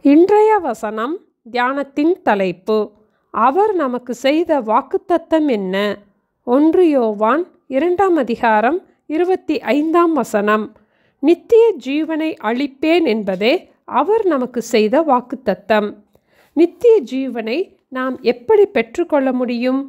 இன்றைய வசனம் தியானத்தின் தலைப்பு. அவர் நமக்கு செய்த வாக்குத்தத்தம் என்ன? 1 யோவான் 2 அதிகாரம் 25 வசனம். நித்திய ஜீவனை அளிப்பேன் என்பதே அவர் நமக்கு செய்த வாக்குத்தத்தம். நித்திய ஜீவனை நாம் எப்படி பெற்றுக்கொள்ள முடியும்?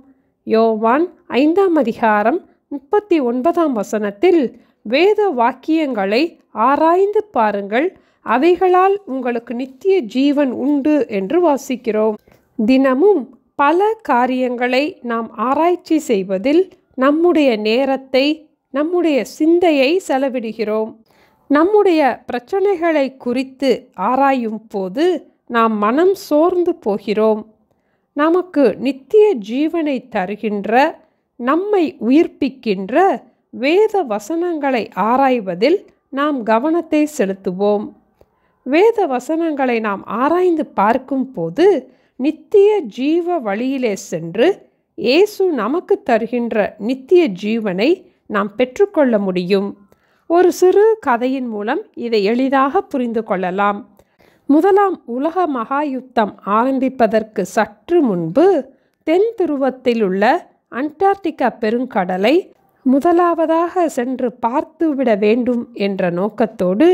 யோவான் 5 அதிகாரம் 39 வசனத்தில், வேத வாக்கியங்களை ஆராய்ந்து பாருங்கள், அவைகளால் உங்களுக்கு நித்திய ஜீவன் உண்டு என்று வாசிக்கிறோம். தினமும் பல காரியங்களை நாம் ஆராய்ச்சி செய்வதில் நம்முடைய நேரத்தை, நம்முடைய சிந்தையை செலவிடுகிறோம். நம்முடைய பிரச்சனைகளை குறித்து ஆராயும் போது நாம் மனம் சோர்ந்து போகிறோம். நமக்கு நித்திய ஜீவனை தருகின்ற, நம்மை உயிர்ப்பிக்கின்ற வேத வசனங்களை ஆராய்வதில் நாம் கவனத்தை செலுத்துவோம். வேத வசனங்களை நாம் ஆராய்ந்து பார்க்கும் போது நித்திய ஜீவ வழியிலே சென்று இயேசு நமக்கு தருகின்ற நித்திய ஜீவனை நாம் பெற்றுக்கொள்ள முடியும். ஒரு சிறு கதையின் மூலம் இதை எளிதாக புரிந்து கொள்ளலாம். முதலாம் உலக மகா யுத்தம் ஆரம்பிப்பதற்கு சற்று முன்பு தென் துருவத்தில் உள்ள அண்டார்டிகா பெருங்கடலை முதலாவதாக சென்று பார்த்துவிட வேண்டும் என்ற நோக்கத்தோடு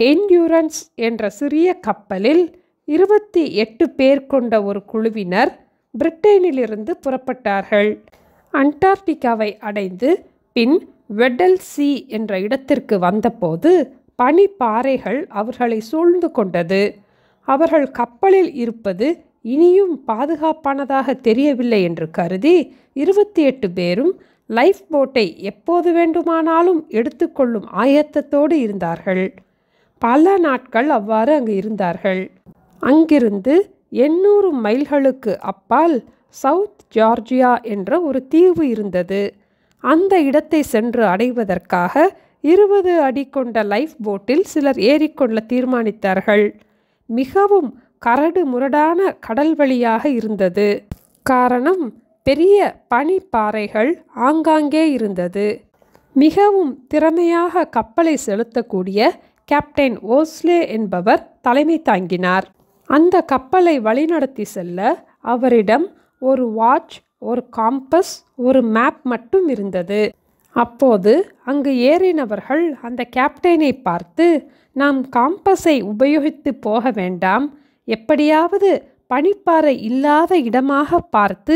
என்டியூரன்ஸ் என்ற சிறிய கப்பலில் 28 பேர் கொண்ட ஒரு குழுவினர் பிரிட்டனிலிருந்து புறப்பட்டார்கள். அண்டார்டிகாவை அடைந்து பின் வெடல் சி என்ற இடத்திற்கு வந்தபோது பனிப்பாறைகள் அவர்களை சூழ்ந்து கொண்டது. அவர்கள் கப்பலில் இருப்பது இனியும் பாதுகாப்பானதாக தெரியவில்லை என்று கருதி 28 பேரும் லைஃப் போட்டை எப்போது வேண்டுமானாலும் எடுத்துக்கொள்ளும் ஆயத்தத்தோடு இருந்தார்கள். பல நாட்கள் அவ்வாறு அங்கு இருந்தார்கள். அங்கிருந்து 800 மைல்களுக்கு அப்பால் சவுத் ஜார்ஜியா என்ற ஒரு தீவு இருந்தது. அந்த இடத்தை சென்று அடைவதற்காக 20 அடி கொண்ட லைஃப் போட்டில் சிலர் ஏறிக்கொள்ள தீர்மானித்தார்கள். மிகவும் கரடு முரடான கடல் வழியாக இருந்தது. காரணம், பெரிய பனிப்பாறைகள் ஆங்காங்கே இருந்தது. மிகவும் திறமையாக கப்பலை செலுத்தக்கூடிய கேப்டன் ஓஸ்லே என்பவர் தலைமை தாங்கினார். அந்த கப்பலை வழிநடத்தி செல்ல அவரிடம் ஒரு வாட்ச், ஒரு காம்பஸ், ஒரு மேப் மட்டும் இருந்தது. அப்போது அங்கு ஏறினவர்கள் அந்த கேப்டனை பார்த்து, நாம் காம்பஸை உபயோகித்து போக வேண்டாம், எப்படியாவது பனிப்பாறை இல்லாத இடமாக பார்த்து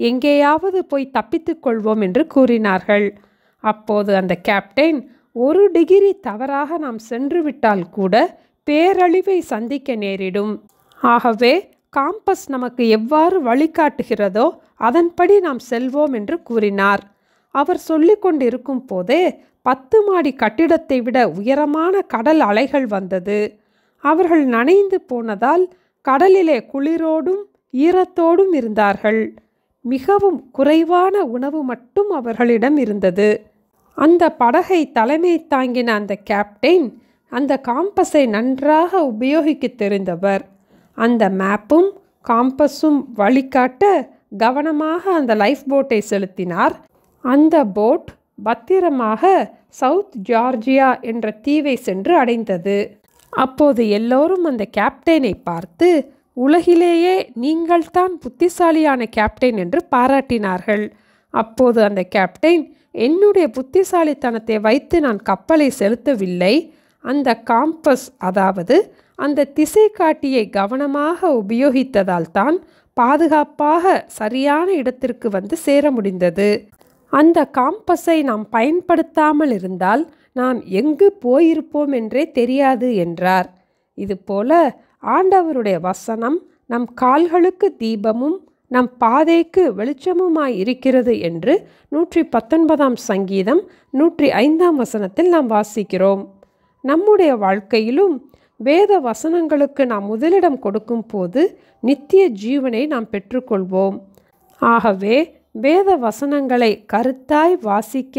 எங்கேயாவது போய் தப்பித்து கொள்வோம் என்று கூறினார்கள். அப்போது அந்த கேப்டன், 1 டிகிரி தவறாக நாம் சென்று விட்டால் கூட பேரழிவை சந்திக்க நேரிடும். ஆகவே காம்பஸ் நமக்கு எவ்வாறு வழிகாட்டுகிறதோ அதன்படி நாம் செல்வோம் என்று கூறினார். அவர் சொல்லி கொண்டிருக்கும் போதே 10 மாடி கட்டிடத்தை விட உயரமான கடல் அலைகள் வந்தது. அவர்கள் நனைந்து போனதால் கடலிலே குளிரோடும் ஈரத்தோடும் இருந்தார்கள். மிகவும் குறைவான உணவு மட்டும் அவர்களிடம் இருந்தது. அந்த படகை தலைமை தாங்கின அந்த கேப்டன் அந்த காம்பஸை நன்றாக உபயோகிக்க தெரிந்தவர். அந்த மேப்பும் காம்பஸும் வழிகாட்ட கவனமாக அந்த லைஃப் போட்டை செலுத்தினார். அந்த போட் பத்திரமாக சவுத் ஜார்ஜியா என்ற தீவை சென்று அடைந்தது. அப்போது எல்லோரும் அந்த கேப்டனை பார்த்து, உலகிலேயே நீங்கள்தான் புத்திசாலியான கேப்டன் என்று பாராட்டினார்கள். அப்போது அந்த கேப்டன், என்னுடைய புத்திசாலித்தனத்தை வைத்து நான் கப்பலை செலுத்தவில்லை, அந்த காம்பஸ், அதாவது அந்த திசை காட்டியை கவனமாக உபயோகித்ததால் தான் பாதுகாப்பாக சரியான இடத்திற்கு வந்து சேர முடிந்தது. அந்த காம்பஸை நாம் பயன்படுத்தாமல் இருந்தால் நாம் எங்கு போயிருப்போம் என்றே தெரியாது என்றார். இதுபோல ஆண்டவருடைய வசனம் நம் கால்களுக்கு தீபமும் நம் பாதைக்கு வெளிச்சமுமாய் இருக்கிறது என்று 119 சங்கீதம் 105 வசனத்தில் நாம் வாசிக்கிறோம். நம்முடைய வாழ்க்கையிலும் வேத வசனங்களுக்கு நாம் முதலிடம் கொடுக்கும் போது நித்திய ஜீவனை நாம் பெற்றுக்கொள்வோம். ஆகவே வேத வசனங்களை கருத்தாய் வாசிக்க,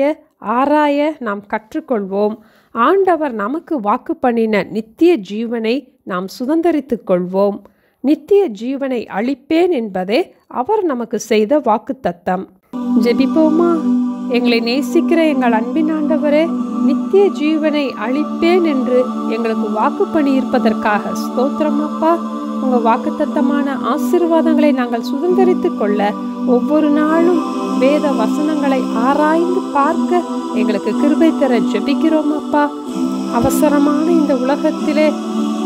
ஆராய நாம் கற்றுக்கொள்வோம். ஆண்டவர் நமக்கு வாக்கு பண்ணின நித்திய ஜீவனை நாம் சுதந்தரித்து கொள்வோம். நித்திய ஜீவனை அளிப்பேன் என்பதே அவர் நமக்கு செய்த வாக்குத்தத்தம். ஜெபிப்போமா? எங்களை நேசிக்கிற எங்கள் அன்பின் ஆண்டவரே, நித்திய ஜீவனை அளிப்பேன் என்று எங்களுக்கு வாக்கு பண்ணியிருப்பதற்காக ஸ்தோத்திரம் அப்பா. உங்கள் வாக்குத்தத்தமான ஆசீர்வாதங்களை நாங்கள் சுதந்திரித்து கொள்ள ஒவ்வொரு நாளும் வேத வசனங்களை ஆராய்ந்து பார்க்க எங்களுக்கு கிருபை தர ஜெபிக்கிறோம் அப்பா. அவசரமான இந்த உலகத்திலே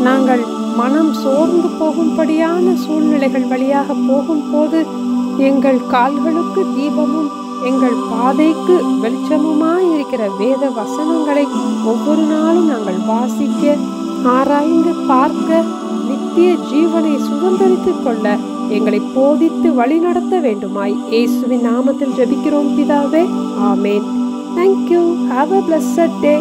நாங்கள் மனம் சோர்ந்து போகும்படியான சூழ்நிலைகள் வழியாக போகும்போது எங்கள் கால்களுக்கு தீபமும் எங்கள் பாதைக்கு வெளிச்சமுமாய் இருக்கிற வேத வசனங்களை ஒவ்வொரு நாளும் நாங்கள் வாசிக்க, ஆராய்ந்து பார்க்க, நித்திய ஜீவனை சுதந்திரித்து கொள்ள எங்களை போதித்து வழிநடத்த வேண்டுமாய் இயேசுவின் நாமத்தில் ஜெபிக்கிறோம் பிதாவே. ஆமேன். Thank you. Have a blessed day.